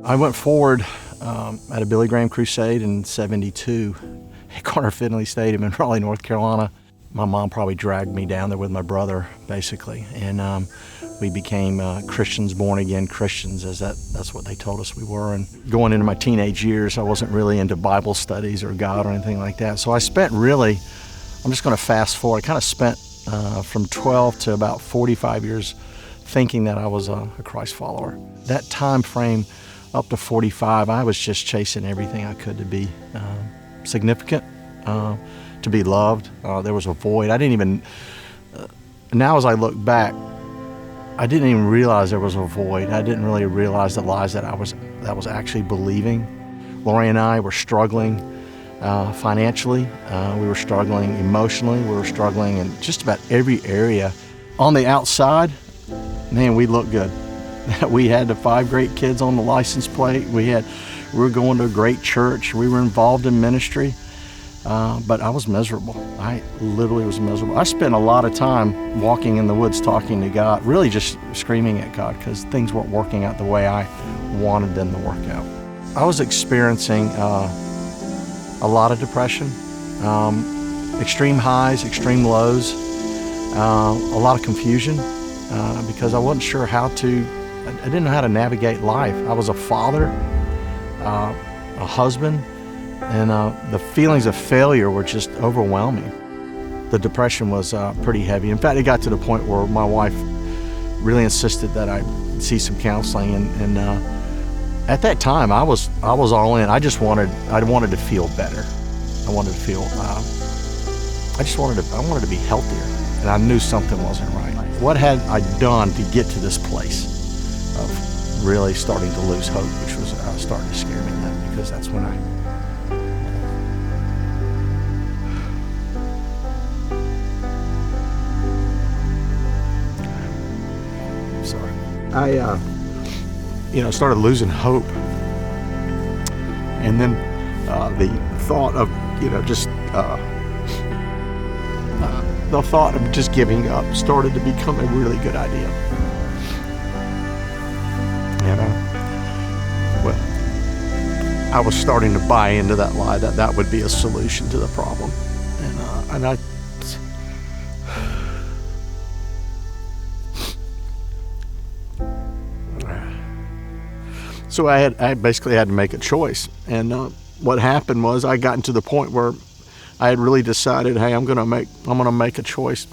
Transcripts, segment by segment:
I went forward at a Billy Graham crusade in '72 at Carter Finley Stadium in Raleigh, North Carolina. My mom probably dragged me down there with my brother, basically, and we became Christians, born-again Christians, as that's what they told us we were. And going into my teenage years, I wasn't really into Bible studies or God or anything like that. So I spent really, I'm just going to fast forward, I kind of spent from 12 to about 45 years thinking that I was a Christ follower. That time frame up to 45, I was just chasing everything I could to be significant, to be loved. There was a void. I didn't even, now as I look back, I didn't even realize there was a void. I didn't really realize the lies that I was actually believing. Lori and I were struggling financially. We were struggling emotionally. We were struggling in just about every area. On the outside, man, we looked good. We had the 5 great kids on the license plate. We were going to a great church. We were involved in ministry. But I was miserable. I literally was miserable. I spent a lot of time walking in the woods talking to God, really just screaming at God because things weren't working out the way I wanted them to work out. I was experiencing a lot of depression, extreme highs, extreme lows, a lot of confusion because I wasn't sure I didn't know how to navigate life. I was a father, a husband, and the feelings of failure were just overwhelming. The depression was pretty heavy. In fact, it got to the point where my wife really insisted that I see some counseling, and at that time, I was all in. I wanted to feel better. I wanted to be healthier, and I knew something wasn't right. What had I done to get to this place of really starting to lose hope, which was starting to scare me then, because that's when I started losing hope, and then the thought of the thought of just giving up started to become a really good idea. I was starting to buy into that lie that would be a solution to the problem, and I. So I basically had to make a choice, and what happened was I got to the point where I had really decided, hey, I'm gonna make a choice.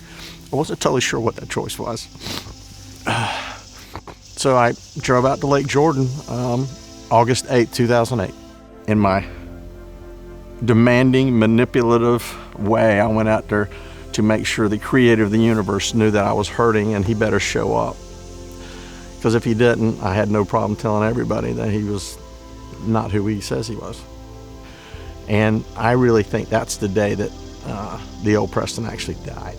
I wasn't totally sure what that choice was. So I drove out to Lake Jordan, August 8, 2008. In my demanding, manipulative way, I went out there to make sure the creator of the universe knew that I was hurting and he better show up. Because if he didn't, I had no problem telling everybody that he was not who he says he was. And I really think that's the day that the old Preston actually died.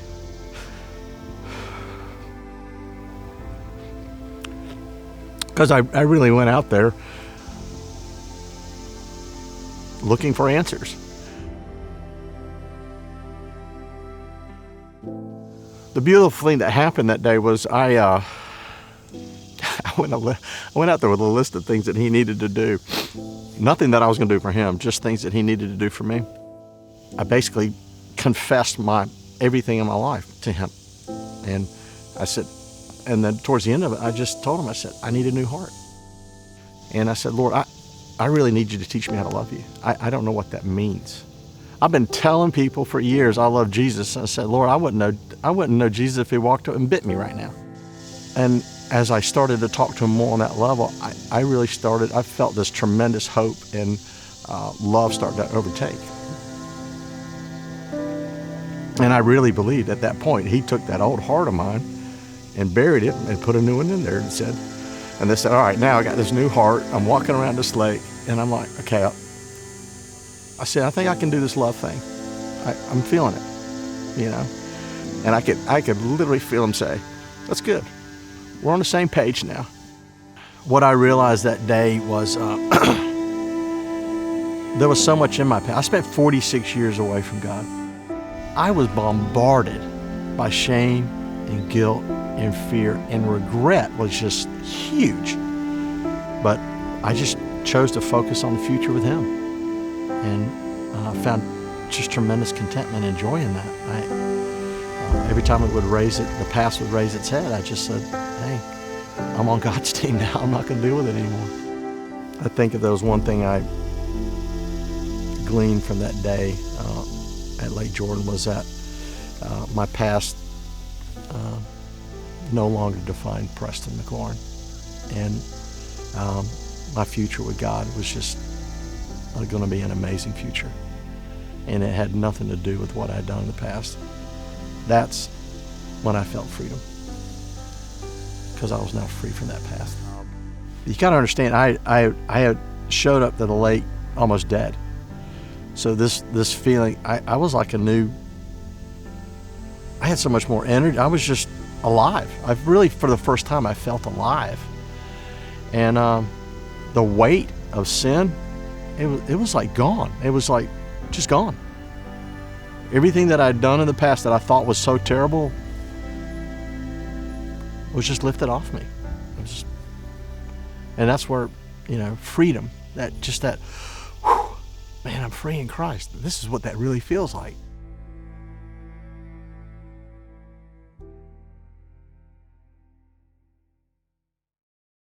Because I really went out there looking for answers. The beautiful thing that happened that day was I went out there with a list of things that he needed to do. Nothing that I was going to do for him, just things that he needed to do for me. I basically confessed everything in my life to him. And I said, and then towards the end of it, I just told him, I said, I need a new heart. And I said, Lord, I really need you to teach me how to love you. I don't know what that means. I've been telling people for years I love Jesus. And I said, Lord, I wouldn't know Jesus if he walked up and bit me right now. And as I started to talk to him more on that level, I felt this tremendous hope and love start to overtake. And I really believed at that point, he took that old heart of mine and buried it and put a new one in there and they said, all right, now I got this new heart. I'm walking around this lake and I'm like, okay, I said, I think I can do this love thing. I'm feeling it, and I could literally feel him say, that's good. We're on the same page now. What I realized that day was there was so much in my past. I spent 46 years away from God. I was bombarded by shame and guilt and fear, and regret was just huge. But I just chose to focus on the future with him, and found just tremendous contentment and joy in that. Every time the past would raise its head, I just said, hey, I'm on God's team now. I'm not going to deal with it anymore. I think if there was one thing I gleaned from that day at Lake Jordan, was that my past no longer defined Preston McLaurin, and my future with God was just going to be an amazing future, and it had nothing to do with what I'd done in the past. That's when I felt freedom, because I was now free from that past. You got to understand, I had showed up to the lake almost dead. So this feeling, I was like I had so much more energy. I was just alive. I've really, for the first time, I felt alive. And the weight of sin, it was like gone. It was like just gone. Everything that I'd done in the past that I thought was so terrible was just lifted off me. And that's where, freedom, that whew, man, I'm free in Christ. This is what that really feels like.